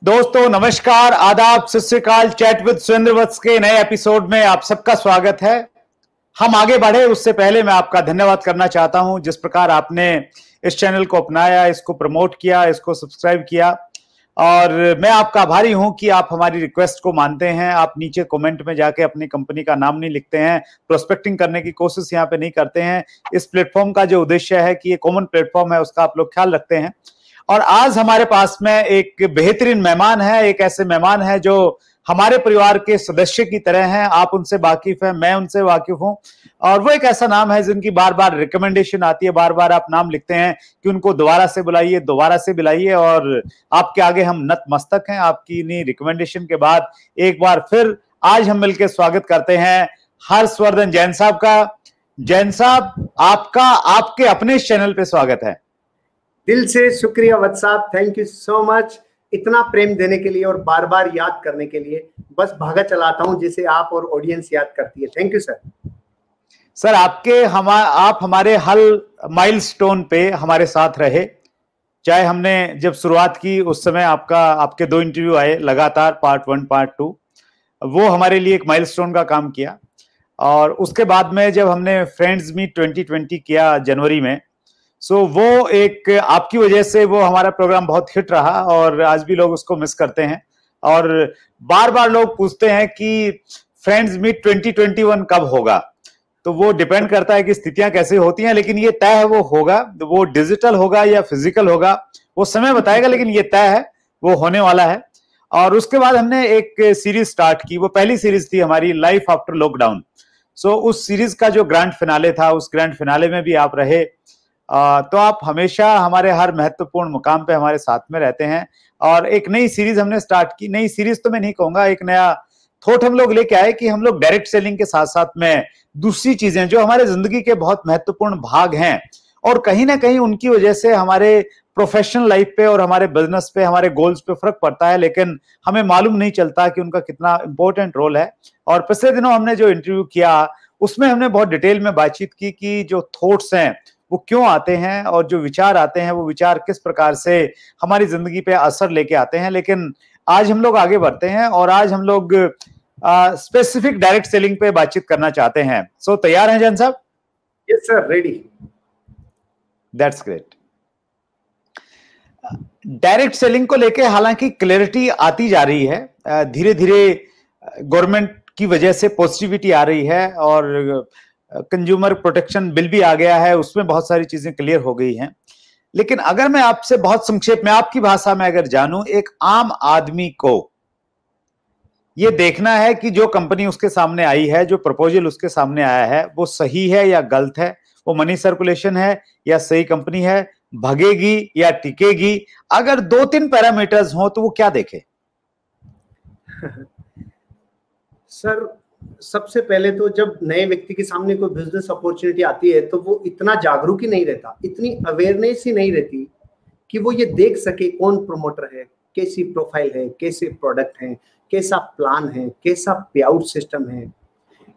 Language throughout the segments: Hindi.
दोस्तों नमस्कार, आदाब, सत श्री अकाल। चैट विद सुरेंद्र वत्स के नए एपिसोड में आप सबका स्वागत है। हम आगे बढ़े उससे पहले मैं आपका धन्यवाद करना चाहता हूं जिस प्रकार आपने इस चैनल को अपनाया, इसको प्रमोट किया, इसको सब्सक्राइब किया, और मैं आपका आभारी हूं कि आप हमारी रिक्वेस्ट को मानते हैं। आप नीचे कमेंट में जाके अपनी कंपनी का नाम नहीं लिखते हैं, प्रोस्पेक्टिंग करने की कोशिश यहाँ पे नहीं करते हैं। इस प्लेटफॉर्म का जो उद्देश्य है कि ये कॉमन प्लेटफॉर्म है, उसका आप लोग ख्याल रखते हैं। और आज हमारे पास में एक बेहतरीन मेहमान है, एक ऐसे मेहमान है जो हमारे परिवार के सदस्य की तरह हैं। आप उनसे वाकिफ हैं, मैं उनसे वाकिफ हूं, और वो एक ऐसा नाम है जिनकी बार बार रिकमेंडेशन आती है, बार बार आप नाम लिखते हैं कि उनको दोबारा से बुलाइए, दोबारा से बुलाइए, और आपके आगे हम नतमस्तक हैं। आपकी इन्हीं रिकमेंडेशन के बाद एक बार फिर आज हम मिलकर स्वागत करते हैं हर्षवर्धन जैन साहब का। जैन साहब, आपका आपके अपने चैनल पे स्वागत है। दिल से शुक्रिया वत्स साहब, थैंक यू सो मच इतना प्रेम देने के लिए और बार बार याद करने के लिए। बस भागा चलाता हूं जिसे आप और ऑडियंस याद करती है। Thank you sir. सर, आप हमारे हर माइलस्टोन पे हमारे साथ रहे। चाहे हमने जब शुरुआत की उस समय आपके 2 इंटरव्यू आए लगातार, पार्ट 1 पार्ट 2, वो हमारे लिए एक माइलस्टोन का काम किया। और उसके बाद में जब हमने फ्रेंड्स मीट 2020 किया जनवरी में, सो वो एक आपकी वजह से वो हमारा प्रोग्राम बहुत हिट रहा, और आज भी लोग उसको मिस करते हैं। और बार बार लोग पूछते हैं कि फ्रेंड्स मीट 2021 कब होगा। तो वो डिपेंड करता है कि स्थितियां कैसे होती हैं, लेकिन ये तय है वो होगा। वो डिजिटल होगा या फिजिकल होगा वो समय बताएगा, लेकिन ये तय है वो होने वाला है। और उसके बाद हमने एक सीरीज स्टार्ट की। वो पहली सीरीज थी हमारी, लाइफ आफ्टर लॉकडाउन। सो उस सीरीज का जो ग्रैंड फिनाले था, उस ग्रैंड फिनाले में भी आप रहे। तो आप हमेशा हमारे हर महत्वपूर्ण मुकाम पे हमारे साथ में रहते हैं। और एक नई सीरीज हमने स्टार्ट की। नई सीरीज तो मैं नहीं कहूंगा, एक नया थॉट हम लोग लेके आए कि हम लोग डायरेक्ट सेलिंग के साथ साथ में दूसरी चीजें जो हमारे जिंदगी के बहुत महत्वपूर्ण भाग हैं, और कहीं ना कहीं उनकी वजह से हमारे प्रोफेशनल लाइफ पे और हमारे बिजनेस पे, हमारे गोल्स पे फर्क पड़ता है, लेकिन हमें मालूम नहीं चलता कि उनका कितना इंपॉर्टेंट रोल है। और पिछले दिनों हमने जो इंटरव्यू किया उसमें हमने बहुत डिटेल में बातचीत की कि जो थॉट्स हैं वो क्यों आते हैं, और जो विचार आते हैं वो विचार किस प्रकार से हमारी जिंदगी पे असर लेके आते हैं। लेकिन आज हम लोग आगे बढ़ते हैं, और आज हम लोग स्पेसिफिक डायरेक्ट सेलिंग पे बातचीत करना चाहते हैं। सो तैयार हैं जैन साहब? Yes sir, ready. That's great. Direct selling को लेके हालांकि क्लैरिटी आती जा रही है, धीरे धीरे गवर्नमेंट की वजह से पॉजिटिविटी आ रही है, और कंज्यूमर प्रोटेक्शन बिल भी आ गया है, उसमें बहुत सारी चीजें क्लियर हो गई हैं। लेकिन अगर मैं आपसे बहुत संक्षेप में आपकी भाषा में अगर जानूं, एक आम आदमी को यह देखना है कि जो कंपनी उसके सामने आई है, जो प्रपोजल उसके सामने आया है, वो सही है या गलत है, वो मनी सर्कुलेशन है या सही कंपनी है, भगेगी या टिकेगी। अगर 2-3 पैरामीटर्स हो तो वो क्या देखे? सर, सबसे पहले तो जब नए व्यक्ति के सामने कोई बिजनेस अपॉर्चुनिटी आती है तो वो इतना जागरूक ही नहीं रहता, इतनी अवेयरनेस ही नहीं रहती कि वो ये देख सके कौन प्रमोटर है, कैसी प्रोफाइल है, कैसे प्रोडक्ट है, कैसा प्लान है, कैसा पे आउट सिस्टम है,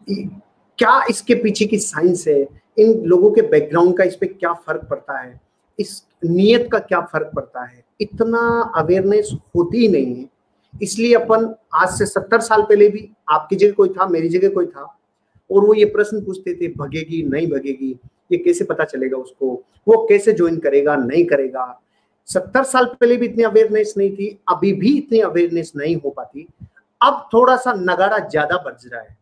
क्या इसके पीछे की साइंस है, इन लोगों के बैकग्राउंड का इस पे क्या फर्क पड़ता है, इस नियत का क्या फर्क पड़ता है। इतना अवेयरनेस होती ही नहीं है। इसलिए अपन आज से 70 साल पहले भी आपकी जगह कोई था, मेरी जगह कोई था, और वो ये प्रश्न पूछते थे, भगेगी नहीं भगेगी, ये कैसे पता चलेगा उसको, वो कैसे ज्वाइन करेगा नहीं करेगा। 70 साल पहले भी इतनी अवेयरनेस नहीं थी, अभी भी इतनी अवेयरनेस नहीं हो पाती। अब थोड़ा सा नगाड़ा ज्यादा बज रहा है,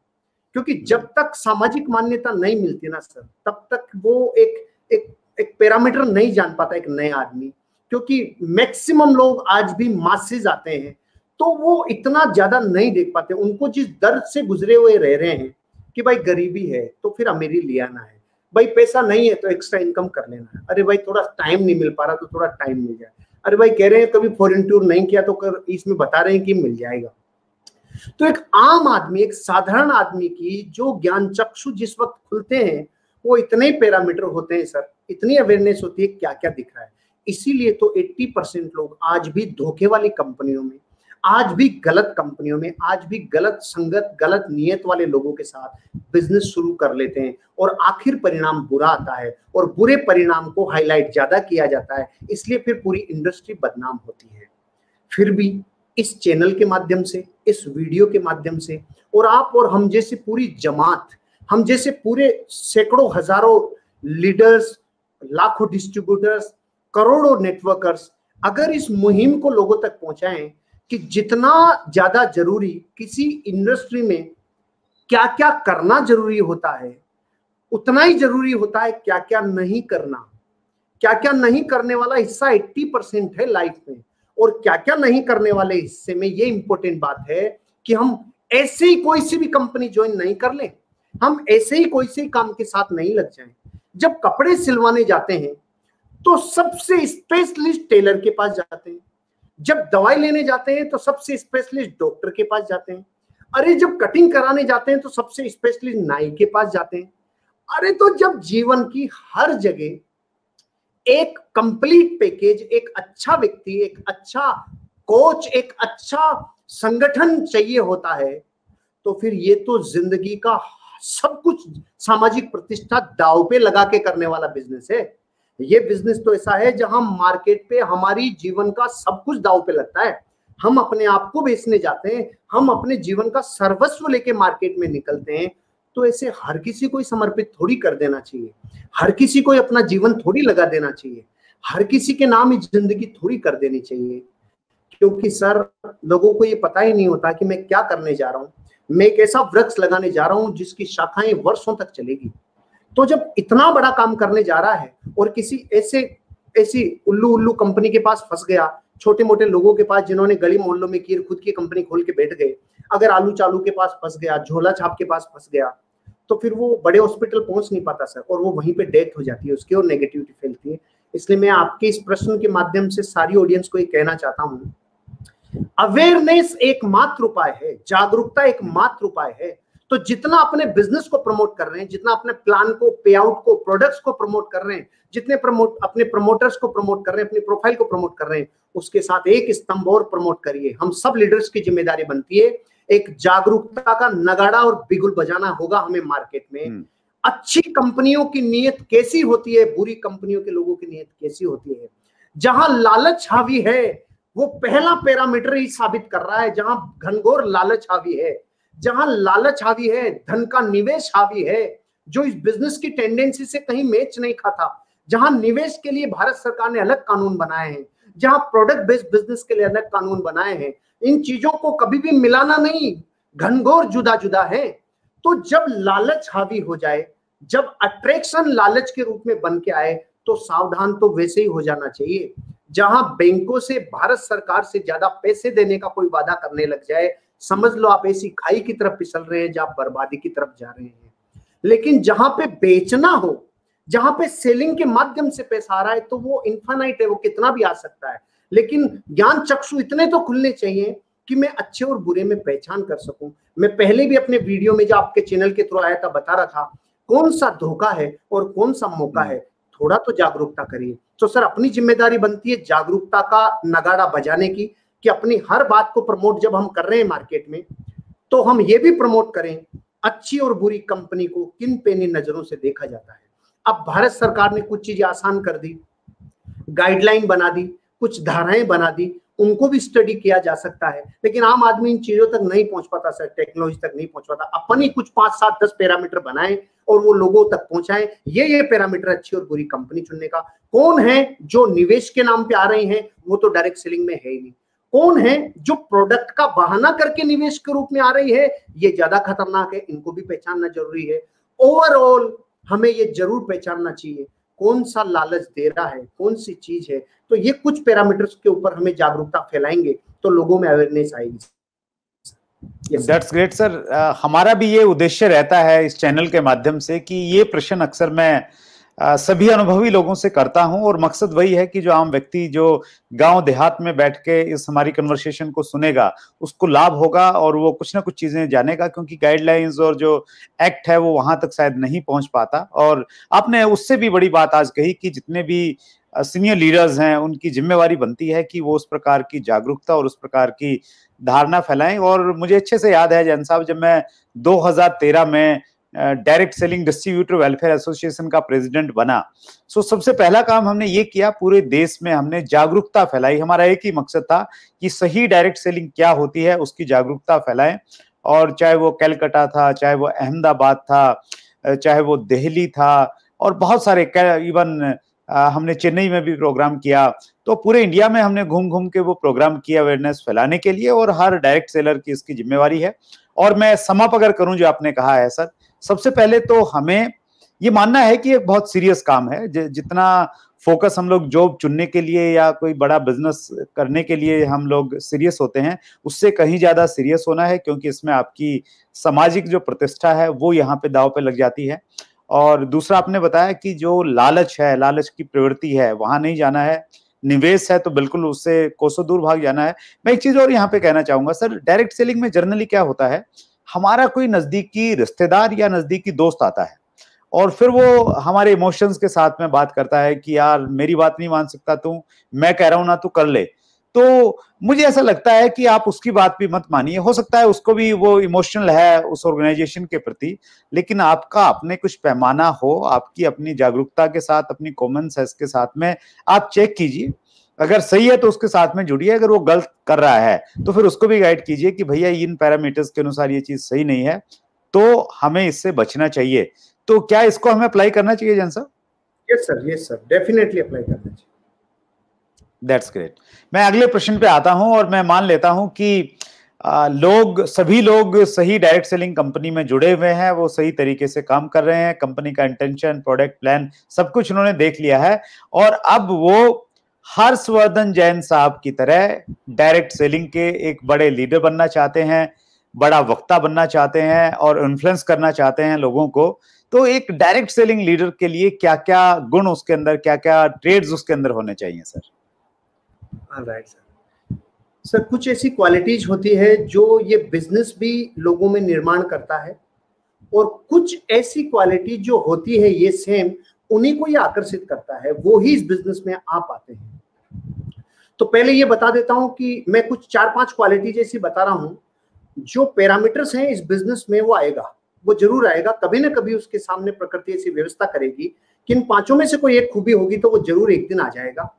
क्योंकि जब तक सामाजिक मान्यता नहीं मिलती ना सर, तब तक वो एक पैरामीटर नहीं जान पाता एक नया आदमी। क्योंकि मैक्सिमम लोग आज भी मासेज आते हैं तो वो इतना ज्यादा नहीं देख पाते। उनको जिस दर्द से गुजरे हुए रह रहे हैं कि भाई गरीबी है तो फिर अमीरी ले आना है, भाई पैसा नहीं है तो एक्स्ट्रा इनकम कर लेना है, अरे भाई थोड़ा टाइम नहीं मिल पा रहा तो थोड़ा टाइम मिल जाए, अरे भाई कह रहे हैं कभी फॉरेन टूर नहीं किया तो इसमें बता रहे हैं कि मिल जाएगा। तो एक आम आदमी, एक साधारण आदमी की जो ज्ञान चक्षु जिस वक्त खुलते हैं वो इतने पैरामीटर होते हैं सर, इतनी अवेयरनेस होती है क्या क्या दिख रहा है। इसीलिए तो 80% लोग आज भी धोखे वाली कंपनियों में, आज भी गलत कंपनियों में, आज भी गलत संगत, गलत नियत वाले लोगों के साथ बिजनेस शुरू कर लेते हैं, और आखिर परिणाम बुरा आता है, और बुरे परिणाम को हाईलाइट ज्यादा किया जाता है, इसलिए फिर पूरी इंडस्ट्री बदनाम होती है। फिर भी इस चैनल के माध्यम से, इस वीडियो के माध्यम से, और आप और हम जैसी पूरी जमात, हम जैसे पूरे सैकड़ों हजारों लीडर्स, लाखों डिस्ट्रीब्यूटर्स, करोड़ों नेटवर्कर्स अगर इस मुहिम को लोगों तक पहुंचाएं कि जितना ज्यादा जरूरी किसी इंडस्ट्री में क्या क्या करना जरूरी होता है, उतना ही जरूरी होता है क्या क्या नहीं करना। क्या क्या नहीं करने वाला हिस्सा 80% है लाइफ में, और क्या क्या नहीं करने वाले हिस्से में ये इंपॉर्टेंट बात है कि हम ऐसे ही कोई सी भी कंपनी ज्वाइन नहीं कर लें, हम ऐसे ही कोई से काम के साथ नहीं लग जाएं। जब कपड़े सिलवाने जाते हैं तो सबसे स्पेशलिस्ट टेलर के पास जाते हैं, जब दवाई लेने जाते हैं तो सबसे स्पेशलिस्ट डॉक्टर के पास जाते हैं, अरे जब कटिंग कराने जाते हैं तो सबसे स्पेशलिस्ट नाई के पास जाते हैं। अरे तो जब जीवन की हर जगह एक कंप्लीट पैकेज, एक अच्छा व्यक्ति, एक अच्छा कोच, एक अच्छा संगठन चाहिए होता है, तो फिर ये तो जिंदगी का सब कुछ, सामाजिक प्रतिष्ठा दांव पे लगा के करने वाला बिजनेस है। ये बिजनेस तो ऐसा है जहां मार्केट पे हमारी जीवन का सब कुछ दांव पे लगता है। हम अपने आप को बेचने जाते हैं, हम अपने जीवन का सर्वस्व लेके मार्केट में निकलते हैं। तो ऐसे हर किसी को समर्पित थोड़ी कर देना चाहिए, हर किसी को अपना जीवन थोड़ी लगा देना चाहिए, हर किसी के नाम ही जिंदगी थोड़ी कर देनी चाहिए। क्योंकि सर लोगों को ये पता ही नहीं होता कि मैं क्या करने जा रहा हूँ। मैं एक ऐसा वृक्ष लगाने जा रहा हूँ जिसकी शाखाएं वर्षों तक चलेगी। तो जब इतना बड़ा काम करने जा रहा है और किसी ऐसी उल्लू उल्लू कंपनी के पास फंस गया, छोटे मोटे लोगों के पास जिन्होंने गली मोहल्लों में की खुद की कंपनी खोल के बैठ गए, अगर आलू चालू के पास फंस गया, झोला छाप के पास फंस गया, तो फिर वो बड़े हॉस्पिटल पहुंच नहीं पाता सर, और वो वहीं पे डेथ हो जाती है उसकी और नेगेटिविटी फैलती है। इसलिए मैं आपके इस प्रश्न के माध्यम से सारी ऑडियंस को ये कहना चाहता हूँ, अवेयरनेस एकमात्र उपाय है, जागरूकता एकमात्र उपाय है। तो जितना अपने बिजनेस को प्रमोट कर रहे हैं, जितना अपने प्लान को, पे आउट को, प्रोडक्ट्स को प्रमोट कर रहे हैं, जितने अपने प्रमोटर्स को प्रमोट कर रहे हैं, अपनी प्रोफाइल को प्रमोट कर रहे हैं, उसके साथ एक स्तंभ और प्रमोट करिए। हम सब लीडर्स की जिम्मेदारी बनती है, एक जागरूकता का नगाड़ा और बिगुल बजाना होगा हमें मार्केट में। अच्छी कंपनियों की नीयत कैसी होती है, बुरी कंपनियों के लोगों की नीयत कैसी होती है। जहां लालच हावी है वो पहला पैरामीटर ही साबित कर रहा है। जहां घनघोर लालच हावी है, जहां लालच हावी है, धन का निवेश हावी है, जो इस बिजनेस की टेंडेंसी से कहीं मैच नहीं खाता, जहां निवेश के लिए भारत सरकार ने अलग कानून बनाए हैं, जहां प्रोडक्ट बेस्ड बिजनेस के लिए अलग कानून बनाए हैं, इन चीजों को कभी भी मिलाना नहीं, घनघोर जुदा जुदा है। तो जब लालच हावी हो जाए, जब अट्रैक्शन लालच के रूप में बन के आए, तो सावधान तो वैसे ही हो जाना चाहिए। जहां बैंकों से, भारत सरकार से ज्यादा पैसे देने का कोई वादा करने लग जाए, समझ लो आप ऐसी खाई की तरफ फिसल रहे हैं जहां बर्बादी की तरफ जा रहे हैं। लेकिन जहां पे बेचना हो, जहां पे सेलिंग के माध्यम से पैसा आ रहा है, तो वो इनफाइनाइट है, वो कितना भी आ सकता है। लेकिन ज्ञान चक्षु इतने तो खुलने चाहिए कि मैं अच्छे और बुरे में पहचान कर सकूं। मैं पहले भी अपने वीडियो में जो आपके चैनल के थ्रू आया था बता रहा था कौन सा धोखा है और कौन सा मौका है। थोड़ा तो जागरूकता करिए। तो सर अपनी जिम्मेदारी बनती है जागरूकता का नगाड़ा बजाने की, कि अपनी हर बात को प्रमोट जब हम कर रहे हैं मार्केट में, तो हम ये भी प्रमोट करें अच्छी और बुरी कंपनी को किन पेनी नजरों से देखा जाता है। अब भारत सरकार ने कुछ चीजें आसान कर दी, गाइडलाइन बना दी, कुछ धाराएं बना दी, उनको भी स्टडी किया जा सकता है। लेकिन आम आदमी इन चीजों तक नहीं पहुंच पाता सर, टेक्नोलॉजी तक नहीं पहुंच पाता। अपन ही कुछ 5, 7, 10 पैरामीटर बनाए और वो लोगों तक पहुंचाए, ये पैरामीटर अच्छी और बुरी कंपनी चुनने का। कौन है जो निवेश के नाम पे आ रही हैं, वो तो डायरेक्ट सेलिंग में है ही नहीं। कौन है जो प्रोडक्ट का बहाना करके निवेश के रूप में आ रही है, ये ज्यादा खतरनाक है, इनको भी पहचानना जरूरी है। ओवरऑल हमें ये जरूर पहचानना चाहिए कौन सा लालच दे रहा है, कौन सी चीज है। तो ये कुछ पैरामीटर्स के ऊपर हमें जागरूकता फैलाएंगे तो लोगों में अवेयरनेस आएगी। That's great sir. हमारा भी ये उद्देश्य रहता है इस चैनल के माध्यम से कि ये प्रश्न अक्सर मैं सभी अनुभवी लोगों से करता हूं, और मकसद वही है कि जो आम व्यक्ति जो गांव देहात में बैठ के इस हमारी कन्वर्सेशन को सुनेगा उसको लाभ होगा और वो कुछ ना कुछ चीजें जानेगा, क्योंकि गाइडलाइंस और जो एक्ट है वो वहां तक शायद नहीं पहुंच पाता। और आपने उससे भी बड़ी बात आज कही कि जितने भी सीनियर लीडर्स हैं उनकी जिम्मेवारी बनती है कि वो उस प्रकार की जागरूकता और उस प्रकार की धारणा फैलाएं। और मुझे अच्छे से याद है जैन साहब, जब मैं 2013 में direct selling distributor welfare association का प्रेसिडेंट बना, सो सबसे पहला काम हमने ये किया, पूरे देश में हमने जागरूकता फैलाई। हमारा एक ही मकसद था कि सही डायरेक्ट सेलिंग क्या होती है उसकी जागरूकता फैलाएं। और चाहे वो कलकत्ता था, चाहे वो अहमदाबाद था, चाहे वो दिल्ली था, और बहुत सारे, इवन हमने चेन्नई में भी प्रोग्राम किया। तो पूरे इंडिया में हमने घूम घूम के वो प्रोग्राम किया अवेयरनेस फैलाने के लिए, और हर डायरेक्ट सेलर की इसकी जिम्मेवारी है। और मैं समअप अगर करूं जो आपने कहा है सर, सबसे पहले तो हमें ये मानना है कि एक बहुत सीरियस काम है। जितना फोकस हम लोग जॉब चुनने के लिए या कोई बड़ा बिजनेस करने के लिए हम लोग सीरियस होते हैं, उससे कहीं ज्यादा सीरियस होना है, क्योंकि इसमें आपकी सामाजिक जो प्रतिष्ठा है वो यहाँ पे दांव पे लग जाती है। और दूसरा आपने बताया कि जो लालच है, लालच की प्रवृत्ति है, वहां नहीं जाना है। निवेश है तो बिल्कुल उससे कोसों दूर भाग जाना है। मैं एक चीज और यहाँ पे कहना चाहूंगा सर, डायरेक्ट सेलिंग में जनरली क्या होता है, हमारा कोई नजदीकी रिश्तेदार या नजदीकी दोस्त आता है और फिर वो हमारे इमोशंस के साथ में बात करता है कि यार मेरी बात नहीं मान सकता तू, मैं कह रहा हूं ना तू कर ले। तो मुझे ऐसा लगता है कि आप उसकी बात भी मत मानिए। हो सकता है उसको भी वो इमोशनल है उस ऑर्गेनाइजेशन के प्रति, लेकिन आपका अपने कुछ पैमाना हो, आपकी अपनी जागरूकता के साथ, अपनी कॉमन सेंस के साथ में आप चेक कीजिए। अगर सही है तो उसके साथ में जुड़िए, अगर वो गलत कर रहा है तो फिर उसको भी गाइड कीजिए कि भैया इन पैरामीटर्स के अनुसार ये चीज सही नहीं है, तो हमें इससे बचना चाहिए। तो क्या इसको हमें अप्लाई करना चाहिए जैन साहब? यस सर, डेफिनेटली अप्लाई करना चाहिए। That's great. मैं अगले प्रश्न पे आता हूं, और मैं मान लेता हूं कि सभी लोग सही डायरेक्ट सेलिंग कंपनी में जुड़े हुए हैं, वो सही तरीके से काम कर रहे हैं, कंपनी का इंटेंशन, प्रोडक्ट प्लान, सब कुछ उन्होंने देख लिया है, और अब वो हर्षवर्धन जैन साहब की तरह डायरेक्ट सेलिंग के एक बड़े लीडर बनना चाहते हैं, बड़ा वक्ता बनना चाहते हैं और इन्फ्लुएंस करना चाहते हैं लोगों को। तो एक डायरेक्ट सेलिंग लीडर के लिए क्या क्या गुण उसके अंदर, क्या क्या ट्रेड्स उसके अंदर होने चाहिए सर? राइट सर, कुछ ऐसी क्वालिटीज होती है जो ये बिजनेस भी लोगों में निर्माण करता है, और कुछ ऐसी क्वालिटी जो होती है ये सेम उन्हीं को ये आकर्षित करता है, वो ही इस बिजनेस में आ पाते हैं। तो पहले ये बता देता हूं कि मैं कुछ 4-5 क्वालिटी जैसी बता रहा हूं, जो पैरामीटर्स हैं इस बिजनेस में वो आएगा, वो जरूर आएगा। कभी ना कभी उसके सामने प्रकृति ऐसी व्यवस्था करेगी कि इन 5 में से कोई एक खूबी होगी तो वो जरूर एक दिन आ जाएगा,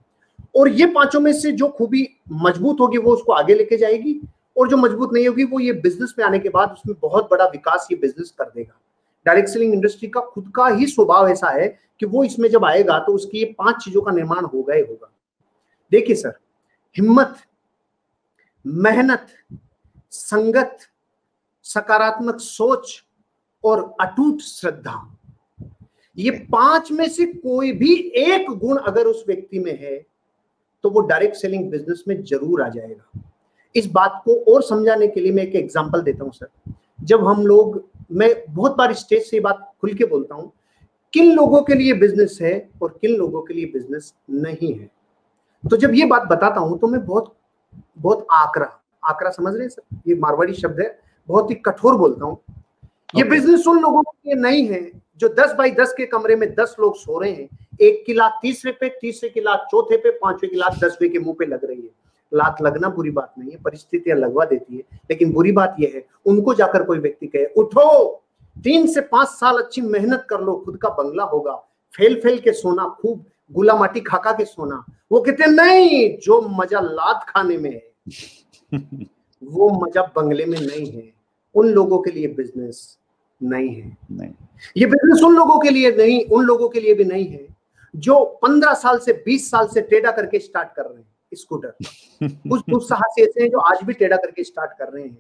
और ये 5 में से जो खूबी मजबूत होगी वो उसको आगे लेके जाएगी, और जो मजबूत नहीं होगी वो ये बिजनेस में आने के बाद उसमें बहुत बड़ा विकास ये बिजनेस कर देगा। डायरेक्ट सेलिंग इंडस्ट्री का खुद का ही स्वभाव ऐसा है कि वो इसमें जब आएगा तो उसकी ये 5 चीजों का निर्माण होगा ही होगा। देखिए सर, हिम्मत, मेहनत, संगत, सकारात्मक सोच और अटूट श्रद्धा, ये 5 में से कोई भी एक गुण अगर उस व्यक्ति में है तो वो डायरेक्ट सेलिंग बिजनेस में जरूर आ जाएगा। इस बात को और समझाने के लिए मैं एक एग्जांपल देता हूं सर। जब हम लोग, मैं बहुत बार स्टेज से ये बात खुल के बोलता हूं, किन लोगों के लिए बिजनेस है और किन लोगों के लिए बिजनेस नहीं है। तो जब ये बात बताता हूं तो मैं बहुत आकरा समझ रहे हैं सर, ये मारवाड़ी शब्द है, बहुत ही कठोर बोलता हूं। ये बिजनेस उन लोगों के लिए नहीं है जो 10 बाई 10 के कमरे में 10 लोग सो रहे हैं, एक की लात तीसरे पे, तीसरे की लात चौथे पे, 5वें की लात 10वें के मुंह पे लग रही है। लात लगना बुरी बात नहीं है, परिस्थितियां लगवा देती है, लेकिन बुरी बात यह है उनको जाकर कोई व्यक्ति कहे उठो 3 से 5 साल अच्छी मेहनत कर लो, खुद का बंगला होगा, फेल के सोना, खूब गुला माटी खा के सोना। वो कहते नहीं, जो मजा लात खाने में है वो मजा बंगले में नहीं है। उन लोगों के लिए बिजनेस नहीं है। नहीं, ये बिजनेस उन लोगों के लिए नहीं, उन लोगों के लिए भी नहीं है जो 15 साल से 20 साल से टेढ़ा करके स्टार्ट कर रहे हैं स्कूटर। कुछ दुस्साहसी ऐसे हैं जो आज भी टेढ़ा करके स्टार्ट कर रहे हैं।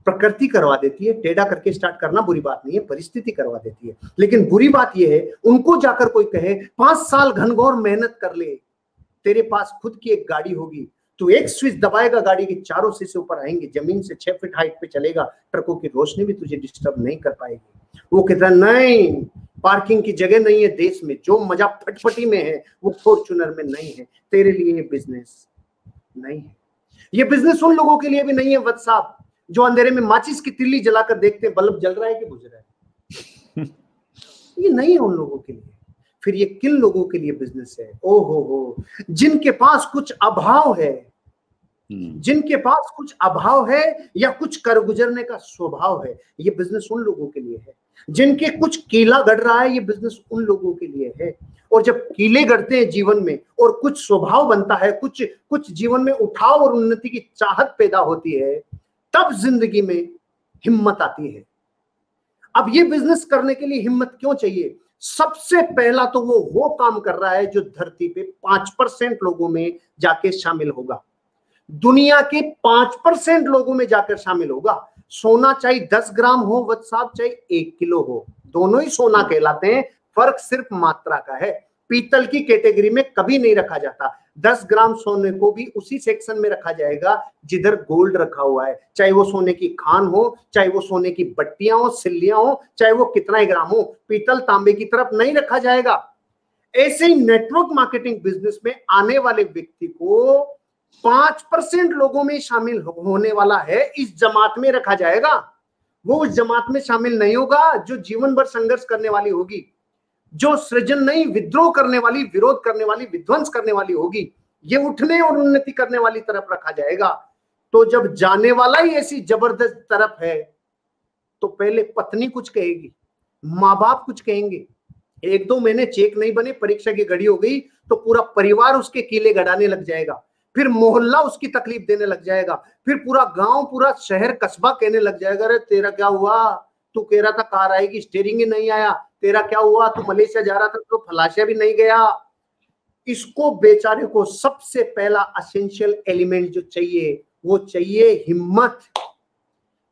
प्रकृति करवा देती है, टेढ़ा करके स्टार्ट करना बुरी बात नहीं है, परिस्थिति करवा देती है। लेकिन बुरी बात यह है उनको जाकर कोई कहे 5 साल घनघोर मेहनत कर ले, तेरे पास खुद की एक गाड़ी होगी, तू एक स्विच दबाएगा, गाड़ी के चारों शीशे ऊपर आएंगे, जमीन से 6 फीट हाइट पे चलेगा, ट्रकों की रोशनी भी तुझे डिस्टर्ब नहीं कर पाएगी। वो कहता नहीं, पार्किंग की जगह नहीं है देश में, जो मजा फटफटी में है वो फॉर्च्यूनर में नहीं है। तेरे लिए ये बिजनेस नहीं है। ये बिजनेस उन लोगों के लिए भी नहीं है वत्स साहब जो अंधेरे में माचिस की तिल्ली जलाकर देखते हैं बल्ब जल रहा है कि बुझ रहा है। ये नहीं है उन लोगों के लिए। फिर ये किन लोगों के लिए बिजनेस है? ओ हो, जिनके पास कुछ अभाव है, जिनके पास कुछ अभाव है या कुछ कर गुजरने का स्वभाव है, ये बिजनेस उन लोगों के लिए है। जिनके कुछ कीला गढ़ रहा है, ये बिजनेस उन लोगों के लिए है। और जब कीले गढ़ते हैं जीवन में और कुछ स्वभाव बनता है, कुछ जीवन में उठाव और उन्नति की चाहत पैदा होती है, तब जिंदगी में हिम्मत आती है। अब ये बिजनेस करने के लिए हिम्मत क्यों चाहिए? सबसे पहला तो वो काम कर रहा है जो धरती पे 5% लोगों में जाके शामिल होगा, दुनिया के 5% लोगों में जाकर शामिल होगा। सोना चाहे 10 ग्राम हो वत्स साहब, चाहे 1 किलो हो, दोनों ही सोना कहलाते हैं, फर्क सिर्फ मात्रा का है। पीतल की कैटेगरी में कभी नहीं रखा जाता। 10 ग्राम सोने को भी उसी सेक्शन में रखा जाएगा जिधर गोल्ड रखा हुआ है, चाहे वो सोने की खान हो, चाहे वो सोने की बट्टियां हो, सिल्लियां हो, चाहे वो कितना ही ग्राम हो, पीतल तांबे की तरफ नहीं रखा जाएगा। ऐसे ही नेटवर्क मार्केटिंग बिजनेस में आने वाले व्यक्ति को 5% लोगों में शामिल होने वाला है, इस जमात में रखा जाएगा। वो उस जमात में शामिल नहीं होगा जो जीवन भर संघर्ष करने वाली होगी, जो सृजन नहीं विद्रोह करने वाली, विरोध करने वाली, विध्वंस करने वाली होगी। ये उठने और उन्नति करने वाली तरफ रखा जाएगा। तो जब जाने वाला ही ऐसी जबरदस्त तरफ है, तो पहले पत्नी कुछ कहेगी, माँ बाप कुछ कहेंगे, 1-2 महीने चेक नहीं बने, परीक्षा की घड़ी हो गई तो पूरा परिवार उसके कीले गड़ाने लग जाएगा, फिर मोहल्ला उसकी तकलीफ देने लग जाएगा, फिर पूरा गांव, पूरा शहर, कस्बा कहने लग जाएगा, अरे तेरा क्या हुआ, तू कह रहा था कार आएगी, स्टीयरिंग ही नहीं आया, तेरा क्या हुआ, तू मलेशिया जा रहा था तो फलाशिया भी नहीं गया। इसको बेचारे को सबसे पहला एसेंशियल एलिमेंट जो चाहिए, वो चाहिए हिम्मत,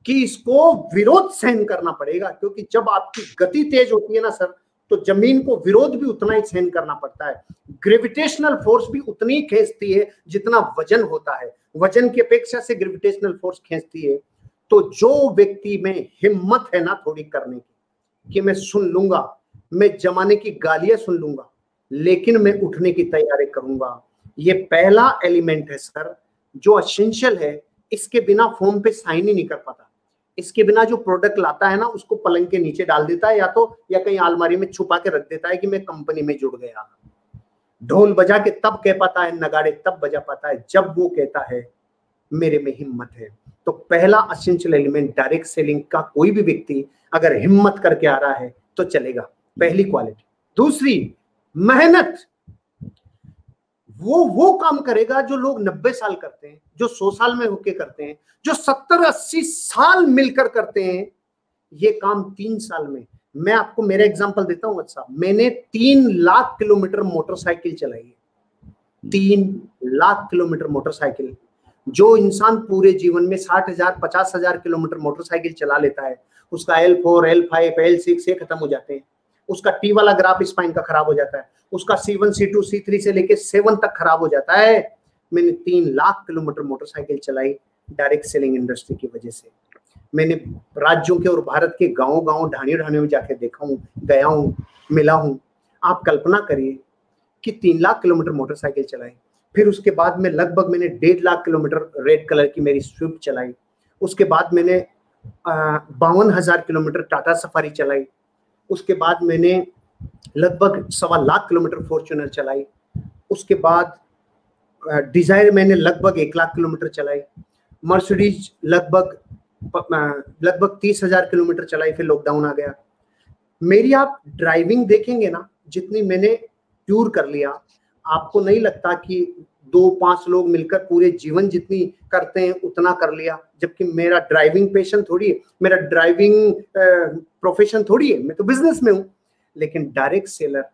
कि इसको विरोध सहन करना पड़ेगा। क्योंकि जब आपकी गति तेज होती है ना सर, तो जमीन को विरोध भी उतना ही सहन करना पड़ता है। ग्रेविटेशनल फोर्स भी उतनी ही खींचती है जितना वजन होता है, वजन की अपेक्षा से ग्रेविटेशनल फोर्स खींचती है। तो जो व्यक्ति में हिम्मत है ना थोड़ी करने की, कि मैं सुन लूंगा, मैं जमाने की गालियां सुन लूंगा, लेकिन मैं उठने की तैयारी करूंगा, ये पहला एलिमेंट है सर, जो एसेंशियल है। इसके बिना फॉर्म पे साइन ही नहीं कर पाता। इसके बिना जो प्रोडक्ट लाता है ना, उसको पलंग के नीचे डाल देता है, या कहीं अलमारी में छुपा के रख देता है कि मैं कंपनी में जुड़ गया। ढोल बजा के तब कह पाता है, नगाड़े तब बजा पाता है जब वो कहता है मेरे में हिम्मत है। तो पहला एसेंशियल एलिमेंट डायरेक्ट सेलिंग का, कोई भी व्यक्ति अगर हिम्मत करके आ रहा है तो चलेगा, पहली क्वालिटी। दूसरी, मेहनत। वो काम करेगा जो लोग 90 साल करते हैं, जो 100 साल में होके करते हैं, जो 70-80 साल मिलकर करते हैं, ये काम 3 साल में। मैं आपको मेरा एग्जांपल देता हूं। अच्छा, मैंने 3 लाख किलोमीटर मोटरसाइकिल चलाई है। 3 लाख किलोमीटर मोटरसाइकिल। जो इंसान पूरे जीवन में 60,000 50,000 किलोमीटर मोटरसाइकिल चला लेता है, उसका L4 L5 L6 से खत्म हो जाते हैं, उसका T वाला ग्राफ स्पाइन का खराब हो जाता है, उसका C1 C2 C3 से लेके 7 तक खराब हो जाता है। मैंने 3 लाख किलोमीटर मोटरसाइकिल चलाई डायरेक्ट सेलिंग इंडस्ट्री की वजह से। मैंने राज्यों के और भारत के गांव ढाणियों में जाके देखा हूँ, गया हूँ, मिला हूँ। आप कल्पना करिए कि 3 लाख किलोमीटर मोटरसाइकिल चलाई, फिर उसके बाद में लगभग मैंने 1.5 लाख किलोमीटर रेड कलर की मेरी स्विफ्ट चलाई। उसके बाद मैंने 52,000 किलोमीटर टाटा सफारी चलाई। उसके बाद मैंने लगभग 1.25 लाख किलोमीटर फॉर्च्यूनर चलाई। उसके बाद डिजायर मैंने लगभग 1 लाख किलोमीटर चलाई। मर्सिडीज लगभग 30,000 किलोमीटर चलाई, फिर लॉकडाउन आ गया। मेरी आप ड्राइविंग देखेंगे ना, जितनी मैंने टूर कर लिया, आपको नहीं लगता कि 2-5 लोग मिलकर पूरे जीवन जितनी करते हैं उतना कर लिया। जबकि मेरा ड्राइविंग पैशन थोड़ी है, मेरा ड्राइविंग प्रोफेशन थोड़ी है, मैं तो बिजनेस में हूँ। लेकिन डायरेक्ट सेलर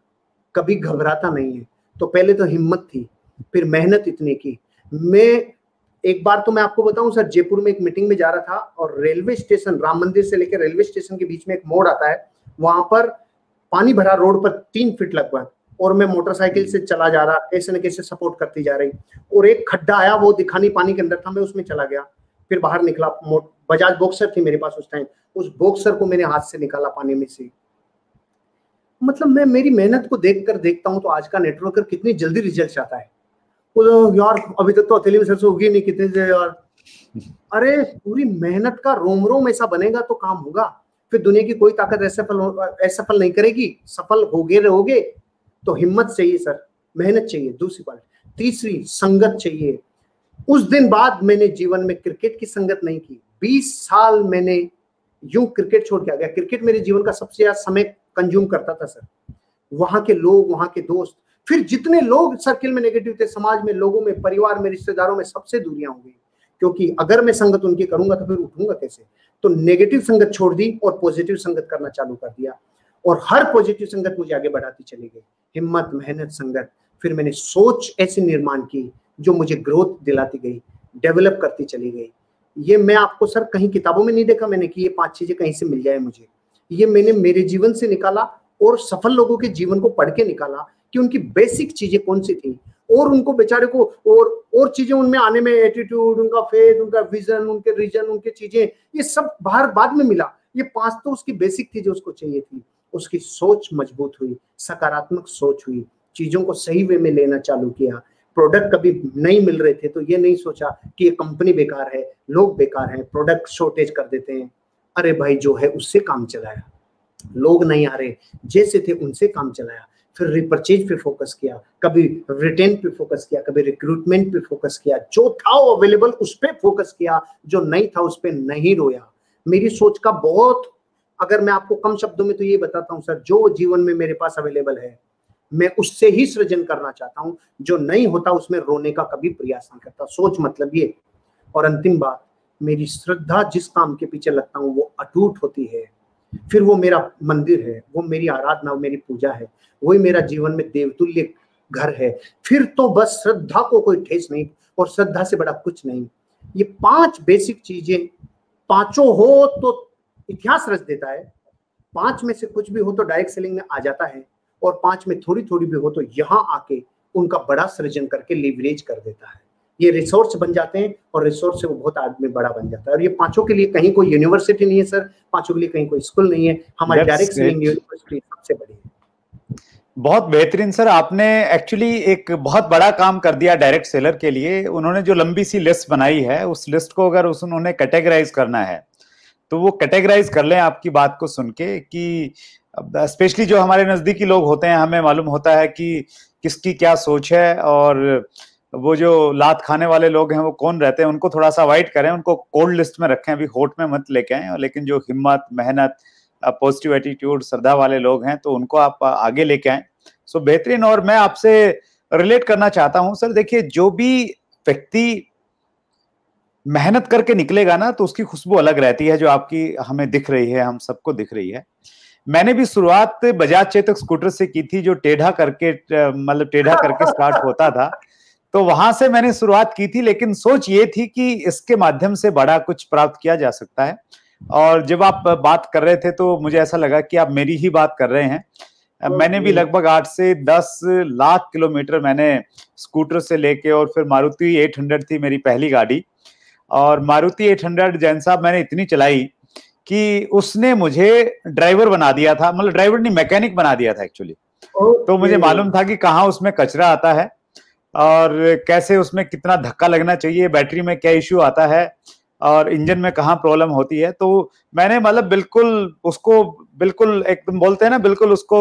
कभी घबराता नहीं है। तो पहले तो हिम्मत थी, फिर मेहनत इतनी की। मैं एक बार तो मैं आपको बताऊं सर, जयपुर में एक मीटिंग में जा रहा था और रेलवे स्टेशन, राम मंदिर से लेकर रेलवे स्टेशन के बीच में एक मोड़ आता है, वहां पर पानी भरा रोड पर 3 फीट लगभग, और मैं मोटरसाइकिल से चला जा रहा, कैसे न कैसे सपोर्ट करती जा रही, और एक खड्डा आया, वो दिखानी पानी के अंदर था, मैं उसमें चला गया। फिर बाहर निकला, बजाज बॉक्सर थी मेरे पास उस टाइम, उस बॉक्सर को मैंने हाथ से निकाला पानी में से। मतलब मैं मेरी मेहनत को देखकर देखता हूं तो आज का नेटवर्कर कितनी जल्दी रिजल्ट चाहता है। तो यार अभी तक तो अकेले में सरसों होगी नहीं, कितने से यार। अरे पूरी मेहनत का रोम रोम ऐसा बनेगा तो काम होगा। फिर दुनिया की कोई ताकत असफल नहीं करेगी, सफल होगे रहोगे। तो हिम्मत चाहिए सर, मेहनत चाहिए, दूसरी बात। तीसरी, संगत चाहिए। उस दिन बाद मैंने जीवन में क्रिकेट की संगत नहीं की। 20 साल मैंने यूं क्रिकेट छोड़ के आ गया। क्रिकेट मेरे जीवन का सबसे ज्यादा समय कंज्यूम करता था सर। वहां के लोग, वहां के दोस्त, फिर जितने लोग सर्किल में नेगेटिव थे, समाज में, लोगों में, परिवार में, रिश्तेदारों में, सबसे दूरियां हो गई, क्योंकि अगर मैं संगत उनकी करूंगा तो फिर उठूंगा कैसे। तो नेगेटिव संगत छोड़ दी और पॉजिटिव संगत करना चालू कर दिया, और हर पॉजिटिव संगत मुझे आगे बढ़ाती चली गई। हिम्मत, मेहनत, संगत। फिर मैंने सोच ऐसी निर्माण की जो मुझे ग्रोथ दिलाती गई, डेवलप करती चली गई। ये मैं आपको सर कहीं किताबों में नहीं देखा मैंने कि ये 5 चीजें कहीं से मिल जाए मुझे। ये मैंने मेरे जीवन से निकाला और सफल लोगों के जीवन को पढ़ के निकाला कि उनकी बेसिक चीजें कौन सी थी, और उनको बेचारे को और चीजें उनमें आने में, एटीट्यूड, उनका फेथ, उनका विजन, उनके रीजन, उनके चीजें, ये सब बाहर बाद में मिला। ये 5 तो उसकी बेसिक थी जो उसको चाहिए थी। उसकी सोच मजबूत हुई, सकारात्मक सोच हुई, चीजों को सही वे में लेना चालू किया। प्रोडक्ट कभी नहीं मिल रहे थे तो ये नहीं सोचा कि ये कंपनी बेकार है, लोग बेकार हैं, प्रोडक्ट शॉर्टेज कर देते हैं। अरे भाई, जो है उससे काम चलाया। लोग नहीं आ रहे, जैसे थे उनसे काम चलाया। फिर रिपर्चेज पे फोकस किया, कभी रिटेन पे फोकस किया, कभी रिक्रूटमेंट पे फोकस किया। जो था अवेलेबल उस पे फोकस किया, जो नहीं था उस पे नहीं रोया। मेरी सोच का बहुत, अगर मैं आपको कम शब्दों में तो ये बताता हूँ सर, जो जीवन में मेरे पास अवेलेबल है मैं उससे ही सृजन करना चाहता हूँ। जो नहीं होता उसमें रोने का कभी प्रयास नहीं करता। सोच मतलब ये। और अंतिम बात, मेरी श्रद्धा जिस काम के पीछे लगता हूँ वो अटूट होती है। फिर वो मेरा मंदिर है, वो मेरी आराधना, वो मेरी पूजा है, वही मेरा जीवन में देवतुल्य घर है। फिर तो बस श्रद्धा को कोई ठेस नहीं, और श्रद्धा से बड़ा कुछ नहीं। ये 5 बेसिक चीजें, पांचों हो तो इतिहास रच देता है, 5 में से कुछ भी हो तो डायरेक्ट सेलिंग में आ जाता है, और 5 में थोड़ी थोड़ी भी हो तो यहाँ आके उनका बड़ा सृजन करके लीवरेज कर देता है। ये रिसोर्स बन जाते हैं, और रिसोर्स से वो बहुत आदमी बड़ा बन जाता है। और ये 5 के लिए कहीं कोई यूनिवर्सिटी नहीं है सर, 5 के लिए कहीं कोई स्कूल नहीं है। हमारी डायरेक्ट सेलिंग यूनिवर्सिटी सबसे बड़ी है। बहुत बेहतरीन सर, आपने एक्चुअली एक बहुत बड़ा काम कर दिया डायरेक्ट सेलर के लिए। उन्होंने जो लंबी सी लिस्ट बनाई है, उस लिस्ट को अगर उन्होंने कैटेगराइज करना है तो वो कैटेगराइज कर लें आपकी बात को सुन के, कि स्पेशली जो हमारे नजदीकी लोग होते हैं, हमें मालूम होता है कि किसकी क्या सोच है, और वो जो लात खाने वाले लोग हैं वो कौन रहते हैं, उनको थोड़ा सा अवॉइड करें, उनको कोल्ड लिस्ट में रखें, अभी होट में मत लेके आए। लेकिन जो हिम्मत, मेहनत, पॉजिटिव एटीट्यूड, श्रद्धा वाले लोग हैं तो उनको आप आगे लेके आए। सो बेहतरीन। और मैं आपसे रिलेट करना चाहता हूं सर, देखिए जो भी व्यक्ति मेहनत करके निकलेगा ना तो उसकी खुशबू अलग रहती है, जो आपकी हमें दिख रही है, हम सबको दिख रही है। मैंने भी शुरुआत बजाज चेतक स्कूटर से की थी, जो टेढ़ा करके, मतलब टेढ़ा करके स्टार्ट होता था, तो वहां से मैंने शुरुआत की थी। लेकिन सोच ये थी कि इसके माध्यम से बड़ा कुछ प्राप्त किया जा सकता है। और जब आप बात कर रहे थे तो मुझे ऐसा लगा कि आप मेरी ही बात कर रहे हैं। मैंने भी लगभग 8 से 10 लाख किलोमीटर मैंने स्कूटर से लेके, और फिर मारुति 800 थी मेरी पहली गाड़ी, और मारुति 800 जैन साहब मैंने इतनी चलाई कि उसने मुझे ड्राइवर बना दिया था, मतलब ड्राइवर नहीं, मैकेनिक बना दिया था एक्चुअली। तो मुझे मालूम था कि कहाँ उसमें कचरा आता है, और कैसे उसमें कितना धक्का लगना चाहिए, बैटरी में क्या इश्यू आता है, और इंजन में कहाँ प्रॉब्लम होती है। तो मैंने मतलब बिल्कुल उसको, बिल्कुल एकदम बोलते हैं ना, बिल्कुल उसको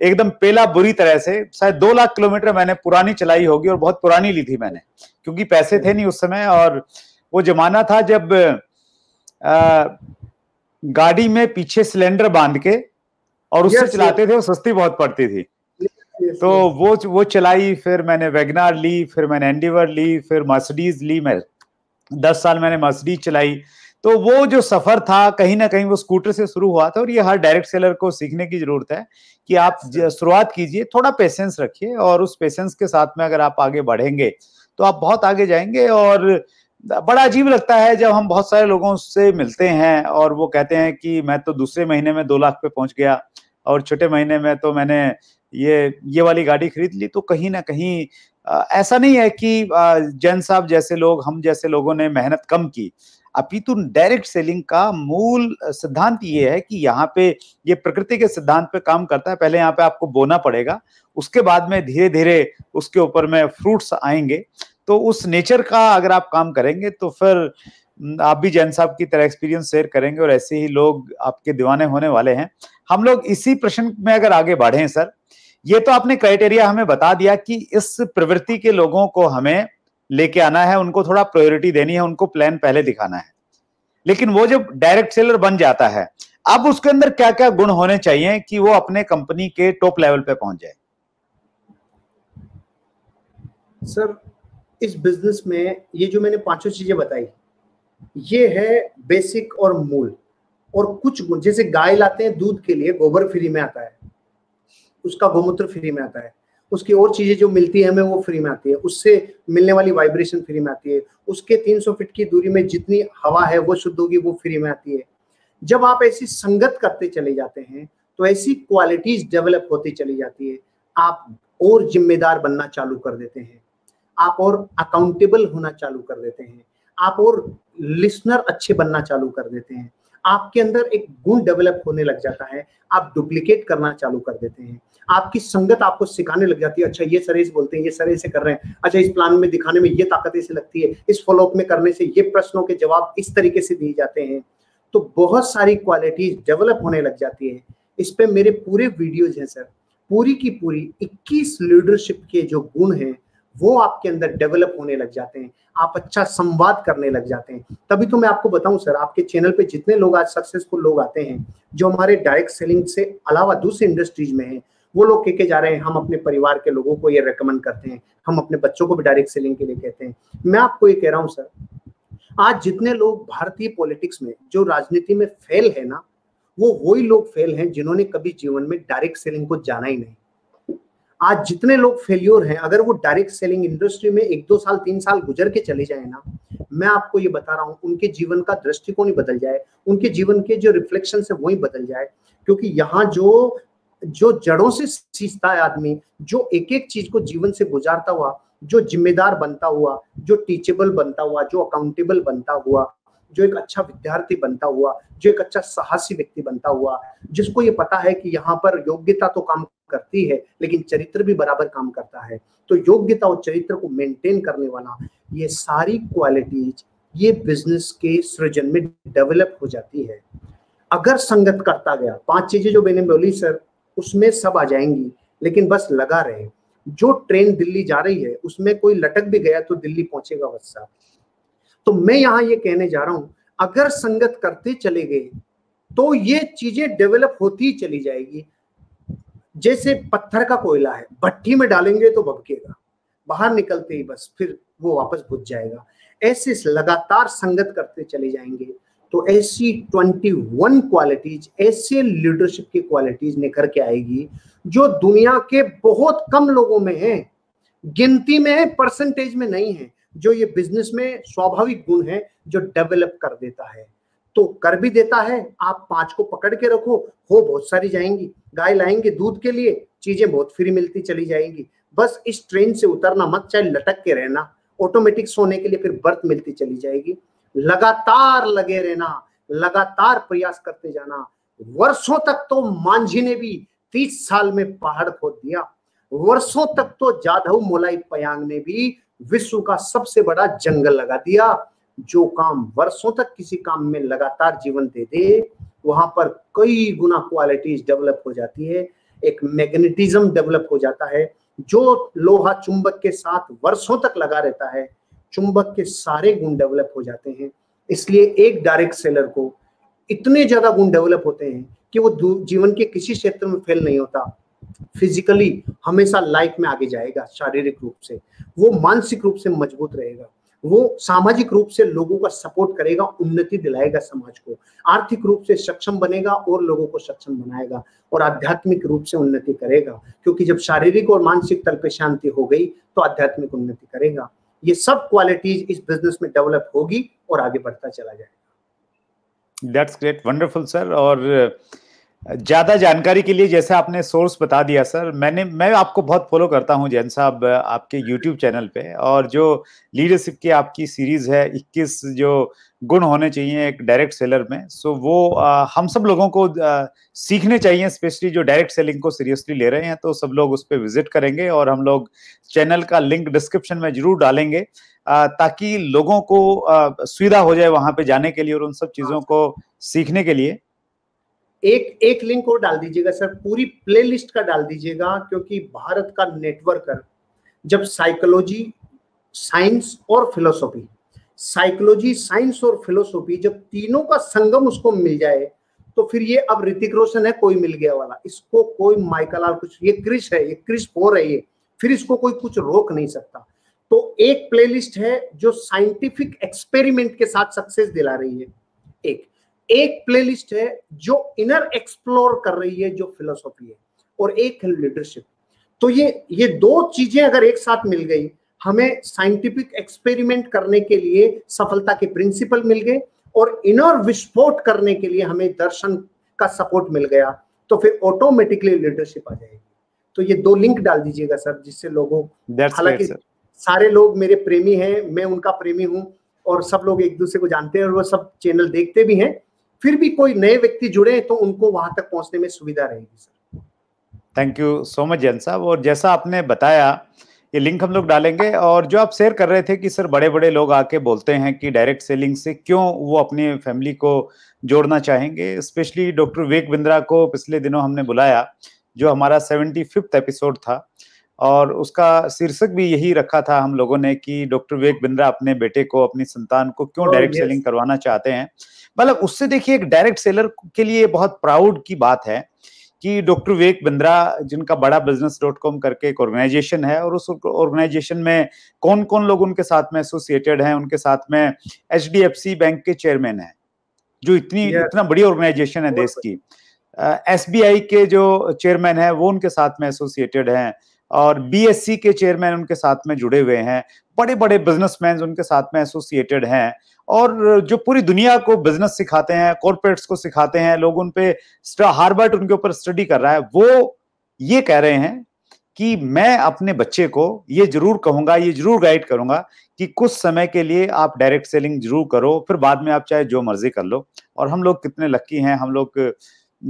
एकदम पेला बुरी तरह से। शायद 2 लाख किलोमीटर मैंने पुरानी चलाई होगी, और बहुत पुरानी ली थी मैंने, क्योंकि पैसे थे नहीं उस समय। और वो जमाना था जब गाड़ी में पीछे सिलेंडर बांध के और उससे चलाते थे, वो सस्ती बहुत पड़ती थी। तो वो चलाई। फिर मैंने वैगनार ली, फिर मैंने एंडीवर ली, फिर मर्सिडीज ली। मैं 10 साल मैंने मर्सिडीज चलाई। तो वो जो सफर था कहीं ना कहीं वो स्कूटर से शुरू हुआ था। और ये हर डायरेक्ट सेलर को सीखने की जरूरत है कि आप शुरुआत कीजिए, थोड़ा पेशेंस रखिए, और उस पेशेंस के साथ में अगर आप आगे बढ़ेंगे तो आप बहुत आगे जाएंगे। और बड़ा अजीब लगता है जब हम बहुत सारे लोगों से मिलते हैं और वो कहते हैं कि मैं तो दूसरे महीने में 2 लाख पे पहुंच गया, और छोटे महीने में तो मैंने ये वाली गाड़ी खरीद ली। तो कहीं ना कहीं ऐसा नहीं है कि जैन साहब जैसे लोग, हम जैसे लोगों ने मेहनत कम की। अपितु डायरेक्ट सेलिंग का मूल सिद्धांत ये है कि यहाँ पे ये प्रकृति के सिद्धांत पे काम करता है। पहले यहाँ पे आपको बोना पड़ेगा, उसके बाद में धीरे धीरे उसके ऊपर में फ्रूट्स आएंगे। तो उस नेचर का अगर आप काम करेंगे तो फिर आप भी जैन साहब की तरह एक्सपीरियंस शेयर करेंगे, और ऐसे ही लोग आपके दीवाने होने वाले हैं। हम लोग इसी प्रश्न में अगर आगे बढ़ें सर, ये तो आपने क्राइटेरिया हमें बता दिया कि इस प्रवृत्ति के लोगों को हमें लेके आना है, उनको थोड़ा प्रायोरिटी देनी है, उनको प्लान पहले दिखाना है। लेकिन वो जब डायरेक्ट सेलर बन जाता है, अब उसके अंदर क्या क्या गुण होने चाहिए कि वो अपने कंपनी के टॉप लेवल पे पहुंच जाए? सर, इस बिजनेस में ये जो मैंने पांचों चीजें बताई, ये है बेसिक और मूल। और कुछ गुण, जैसे गाय लाते हैं दूध के लिए, गोबर फ्री में आता है, उसका गोमूत्र फ्री में आता है, उसकी और चीजें जो मिलती है हमें वो फ्री में आती है, उससे मिलने वाली वाइब्रेशन फ्री में आती है, उसके 300 फीट की दूरी में जितनी हवा है वो शुद्ध होगी, वो फ्री में आती है। जब आप ऐसी संगत करते चले जाते हैं तो ऐसी क्वालिटीज डेवलप होती चली जाती है, आप और जिम्मेदार बनना चालू कर देते हैं, आप और अकाउंटेबल होना चालू कर देते हैं, आप और लिसनर अच्छे बनना चालू कर देते हैं, आपके अंदर एक गुण डेवलप होने लग जाता है, आप डुप्लीकेट करना चालू कर देते हैं, आपकी संगत आपको सिखाने लग जाती है, अच्छा ये सर ऐसे बोलते हैं, ये सर ऐसे कर रहे हैं, अच्छा इस प्लान में दिखाने में ये ताकत ऐसे लगती है, इस फॉलोअप में करने से ये प्रश्नों के जवाब इस तरीके से दिए जाते हैं। तो बहुत सारी क्वालिटीज डेवलप होने लग जाती है। इस पे मेरे पूरे वीडियोज हैं सर, पूरी की पूरी 21 लीडरशिप के जो गुण हैं वो आपके अंदर डेवलप होने लग जाते हैं, आप अच्छा संवाद करने लग जाते हैं। तभी तो मैं आपको बताऊं सर, आपके चैनल पे जितने लोग आज सक्सेसफुल लोग आते हैं, जो हमारे डायरेक्ट सेलिंग से अलावा दूसरी इंडस्ट्रीज में हैं, वो लोग कह के जा रहे हैं हम अपने परिवार के लोगों को ये रेकमेंड करते हैं, हम अपने बच्चों को भी डायरेक्ट सेलिंग के लिए कहते हैं। मैं आपको ये कह रहा हूँ सर, आज जितने लोग भारतीय पॉलिटिक्स में जो राजनीति में फेल है ना, वो वही लोग फेल हैं जिन्होंने कभी जीवन में डायरेक्ट सेलिंग को जाना ही नहीं। आज जितने लोग फेल्योर हैं, अगर वो डायरेक्ट सेलिंग इंडस्ट्री में 1-2 साल 3 साल गुजर के चले जाए ना, मैं आपको ये बता रहा हूं, उनके जीवन का दृष्टिकोण ही बदल जाए, उनके जीवन के जो रिफ्लेक्शन है वही बदल जाए। क्योंकि यहाँ जो जड़ों से सीखता है आदमी, जो एक एक चीज को जीवन से गुजारता हुआ, जो जिम्मेदार बनता हुआ, जो टीचेबल बनता हुआ, जो अकाउंटेबल बनता हुआ, जो एक अच्छा विद्यार्थी बनता हुआ, जो एक अच्छा साहसी व्यक्ति बनता हुआ, जिसको ये पता है कि यहाँ पर योग्यता तो काम करती है लेकिन चरित्र भी बराबर काम करता है, तो योग्यता और चरित्र को मेंटेन करने वाला, ये सारी क्वालिटीज ये बिजनेस के सृजन में डेवलप हो जाती है। अगर संगत करता गया, 5 चीजें जो मैंने बोली सर, उसमें सब आ जाएंगी, लेकिन बस लगा रहे। जो ट्रेन दिल्ली जा रही है उसमें कोई लटक भी गया तो दिल्ली पहुंचेगा वत्सा। तो मैं यहां ये कहने जा रहा हूं, अगर संगत करते चले गए तो ये चीजें डेवलप होती चली जाएगी। जैसे पत्थर का कोयला है, भट्टी में डालेंगे तो भभकेगा, बाहर निकलते ही बस फिर वो वापस बुझ जाएगा। ऐसे लगातार संगत करते चले जाएंगे तो ऐसी 21 क्वालिटीज, ऐसे लीडरशिप की क्वालिटीज निखर के आएगी जो दुनिया के बहुत कम लोगों में है, गिनती में है, परसेंटेज में नहीं है, जो ये बिजनेस में स्वाभाविक गुण है जो डेवलप कर देता है। तो कर भी देता है, आप 5 को पकड़ के रखो, हो बहुत सारी जाएंगी। गाय लाएंगे दूध के लिए, चीजें बहुत फ्री मिलती चली जाएंगी, बस इस ट्रेन से उतरना मत, चाहे लटक के रहना, ऑटोमेटिक सोने के लिए फिर बर्थ मिलती चली जाएगी। लगातार लगे रहना, लगातार प्रयास करते जाना। वर्षों तक तो मांझी ने भी 30 साल में पहाड़ खोद दिया, वर्षों तक तो जाधव मोलाई पयांग ने भी विश्व का सबसे बड़ा जंगल लगा दिया। जो काम वर्षों तक किसी काम में लगातार जीवन दे दे, वहां पर कई गुना क्वालिटीज डेवलप हो जाती है, एक मैग्नेटिज्म डेवलप हो जाता है। जो लोहा चुंबक के साथ वर्षों तक लगा रहता है, चुंबक के सारे गुण डेवलप हो जाते हैं। इसलिए एक डायरेक्ट सेलर को इतने ज्यादा गुण डेवलप होते हैं कि वो जीवन के किसी क्षेत्र में फेल नहीं होता, फिजिकली हमेशा लाइफ में आगे जाएगा, शारीरिक रूप से वो मानसिक रूप से मजबूत रहेगा, वो सामाजिक रूप से लोगों का सपोर्ट करेगा, उन्नति दिलाएगा समाज को, आर्थिक रूप से सक्षम बनेगा और लोगों को सक्षम बनाएगा, और आध्यात्मिक रूप से उन्नति करेगा। क्योंकि जब शारीरिक और मानसिक तल पे शांति हो गई तो आध्यात्मिक उन्नति करेगा। ये सब क्वालिटीज इस बिजनेस में डेवलप होगी और आगे बढ़ता चला जाएगा। That's great, wonderful sir. और ज्यादा जानकारी के लिए जैसे आपने सोर्स बता दिया सर, मैं आपको बहुत फॉलो करता हूं जैन साहब आपके यूट्यूब चैनल पे, और जो लीडरशिप की आपकी सीरीज है 21 जो गुण होने चाहिए एक डायरेक्ट सेलर में, सो वो हम सब लोगों को सीखने चाहिए, स्पेशली जो डायरेक्ट सेलिंग को सीरियसली ले रहे हैं। तो सब लोग उस पर विजिट करेंगे और हम लोग चैनल का लिंक डिस्क्रिप्शन में जरूर डालेंगे ताकि लोगों को सुविधा हो जाए वहां पे जाने के लिए और उन सब चीजों को सीखने के लिए। एक लिंक और डाल दीजिएगा सर, पूरी प्लेलिस्ट का डाल दीजिएगा, क्योंकि भारत का नेटवर्कर जब साइकोलॉजी साइंस और फिलोसॉफी, साइकोलॉजी, साइंस और फिलोसॉफी, जब तीनों का संगम उसको मिल जाए तो फिर ये अब ऋतिक रोशन है कोई मिल गया वाला, इसको कोई माइकल आर कुछ, ये क्रिस है, ये क्रिस 4 है, ये फिर इसको कोई कुछ रोक नहीं सकता। तो एक प्लेलिस्ट है जो साइंटिफिक एक्सपेरिमेंट के साथ सक्सेस दिला रही है, एक प्लेलिस्ट है जो इनर एक्सप्लोर कर रही है जो फिलोसॉफी है, और एक है लीडरशिप। तो ये दो चीजें अगर एक साथ मिल गई, हमें साइंटिफिक एक्सपेरिमेंट करने के लिए सफलता के प्रिंसिपल मिल गए और इनर विस्फोट करने के लिए हमें दर्शन का सपोर्ट मिल गया, तो फिर ऑटोमेटिकली लीडरशिप आ जाएगी। तो ये 2 लिंक डाल दीजिएगा सर, जिससे लोगों, हालांकि सारे लोग मेरे प्रेमी हैं, मैं उनका प्रेमी हूं, और सब लोग एक दूसरे को जानते हैं और वो सब चैनल देखते भी हैं, फिर भी कोई नए व्यक्ति जुड़े तो उनको वहां तक पहुंचने में सुविधा रहेगी sir. Thank you so much Jain साहब। और जैसा आपने बताया, ये लिंक हम लोग डालेंगे, और जो आप शेयर कर रहे थे कि सर बड़े बड़े लोग आके बोलते हैं कि डायरेक्ट सेलिंग से क्यों वो अपनी फैमिली को जोड़ना चाहेंगे, स्पेशली डॉक्टर विवेक बिंद्रा को पिछले दिनों हमने बुलाया, जो हमारा 75वां एपिसोड था, और उसका शीर्षक भी यही रखा था हम लोगों ने कि डॉक्टर विवेक बिंद्रा अपने बेटे को, अपनी संतान को क्यों डायरेक्ट सेलिंग करवाना चाहते हैं। मतलब उससे देखिए, एक डायरेक्ट सेलर के लिए बहुत प्राउड की बात है कि डॉक्टर विवेक बिंद्रा, जिनका बड़ा business.com करके एक ऑर्गेनाइजेशन है, और उस ऑर्गेनाइजेशन में कौन कौन लोग उनके साथ में एसोसिएटेड हैं, उनके साथ में HDFC बैंक के चेयरमैन हैं, जो इतना बड़ी ऑर्गेनाइजेशन है देश की। SBI के जो चेयरमैन है वो उनके साथ में एसोसिएटेड हैं, और BSC के चेयरमैन उनके साथ में जुड़े हुए हैं, बड़े बड़े बिजनेसमैन उनके साथ में एसोसिएटेड हैं, और जो पूरी दुनिया को बिजनेस सिखाते हैं, कॉर्पोरेट्स को सिखाते हैं, लोग उन पे, हार्वर्ड उनके ऊपर स्टडी कर रहा है, वो ये कह रहे हैं कि मैं अपने बच्चे को ये जरूर कहूंगा, ये जरूर गाइड करूंगा कि कुछ समय के लिए आप डायरेक्ट सेलिंग जरूर करो, फिर बाद में आप चाहे जो मर्जी कर लो। और हम लोग कितने लकी हैं, हम लोग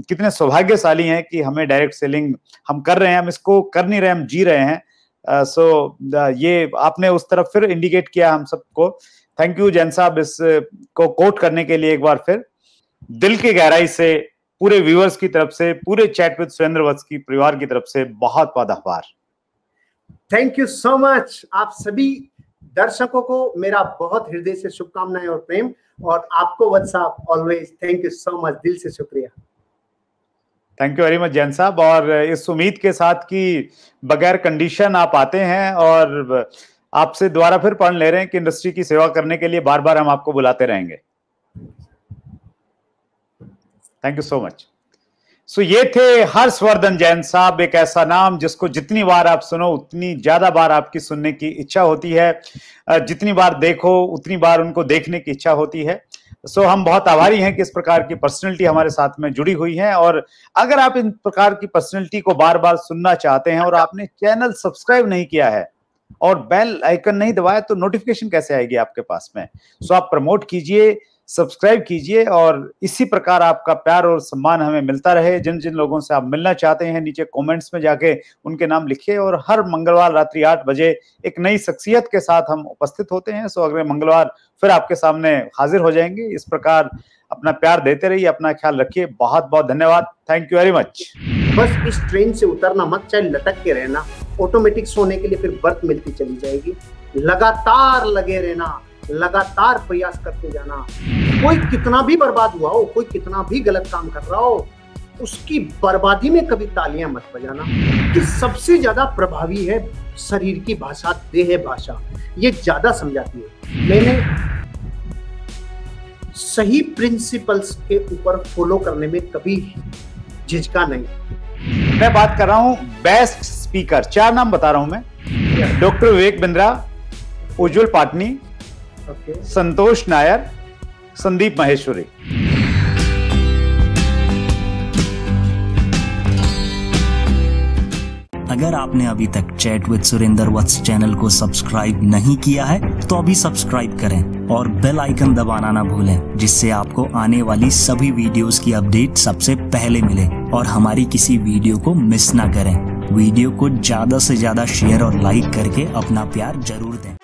कितने सौभाग्यशाली हैं कि हमें डायरेक्ट सेलिंग हम कर रहे हैं, हम इसको कर नहीं रहे, हम जी रहे हैं। ये आपने उस तरफ फिर इंडिकेट किया हम सबको। थैंक यू जैन साहब, इस को कोट करने के लिए एक बार फिर दिल की गहराई से पूरे व्यूअर्स की तरफ से, पूरे चैट विद सुरेंद्र वत्स की परिवार की तरफ से बहुत बहुत आभार। Thank you so much. आप सभी दर्शकों को मेरा बहुत हृदय से शुभकामनाएं और प्रेम, और आपको वत्स साहब always thank you so much, दिल से शुक्रिया। Thank you very much Jain साहब, और इस उम्मीद के साथ कि बगैर कंडीशन आप आते हैं और आपसे दोबारा फिर पढ़ ले रहे हैं कि इंडस्ट्री की सेवा करने के लिए बार बार हम आपको बुलाते रहेंगे। Thank you so much. So ये थे हर्षवर्धन जैन साहब, एक ऐसा नाम जिसको जितनी बार आप सुनो उतनी ज्यादा बार आपकी सुनने की इच्छा होती है, जितनी बार देखो उतनी बार उनको देखने की इच्छा होती है। सो हम बहुत आभारी हैं कि इस प्रकार की पर्सनैलिटी हमारे साथ में जुड़ी हुई है, और अगर आप इन प्रकार की पर्सनैलिटी को बार बार सुनना चाहते हैं और आपने चैनल सब्सक्राइब नहीं किया है और बेल आइकन नहीं दबाया, तो नोटिफिकेशन कैसे आएगी आपके पास में। सो आप प्रमोट कीजिए, सब्सक्राइब कीजिए, और इसी प्रकार आपका प्यार और सम्मान हमें मिलता रहे। जिन जिन लोगों से आप मिलना चाहते हैं, नीचे कमेंट्स में जाके उनके नाम लिखिए, और हर मंगलवार रात्रि 8 बजे एक नई शख्सियत के साथ हम उपस्थित होते हैं। सो अगले मंगलवार फिर आपके सामने हाजिर हो जाएंगे। इस प्रकार अपना प्यार देते रहिए, अपना ख्याल रखिए। बहुत बहुत धन्यवाद। Thank you very much. बस इस ट्रेन से उतरना मत, चाहे लटक के रहना, ऑटोमेटिक सोने के लिए फिर बर्थ मिलती चली जाएगी। लगातार लगे रहना, लगातार प्रयास करते जाना। कोई कितना भी बर्बाद हुआ हो, कोई कितना भी गलत काम कर रहा हो, उसकी बर्बादी में कभी तालियां मत बजाना। कि सबसे ज्यादा प्रभावी है शरीर की भाषा, देह भाषा, ये ज्यादा समझाती है। मैंने सही प्रिंसिपल्स के ऊपर फॉलो करने में कभी झिझका नहीं। मैं बात कर रहा हूं बेस्ट स्पीकर, 4 नाम बता रहा हूं मैं। डॉक्टर विवेक बिंद्रा, उज्जवल पाटनी, संतोष नायर, संदीप माहेश्वरी। अगर आपने अभी तक chat with Surendra Vats channel को सब्सक्राइब नहीं किया है तो अभी सब्सक्राइब करें और बेल आइकन दबाना ना भूलें, जिससे आपको आने वाली सभी वीडियोस की अपडेट सबसे पहले मिले और हमारी किसी वीडियो को मिस ना करें। वीडियो को ज्यादा से ज्यादा शेयर और लाइक करके अपना प्यार जरूर दें।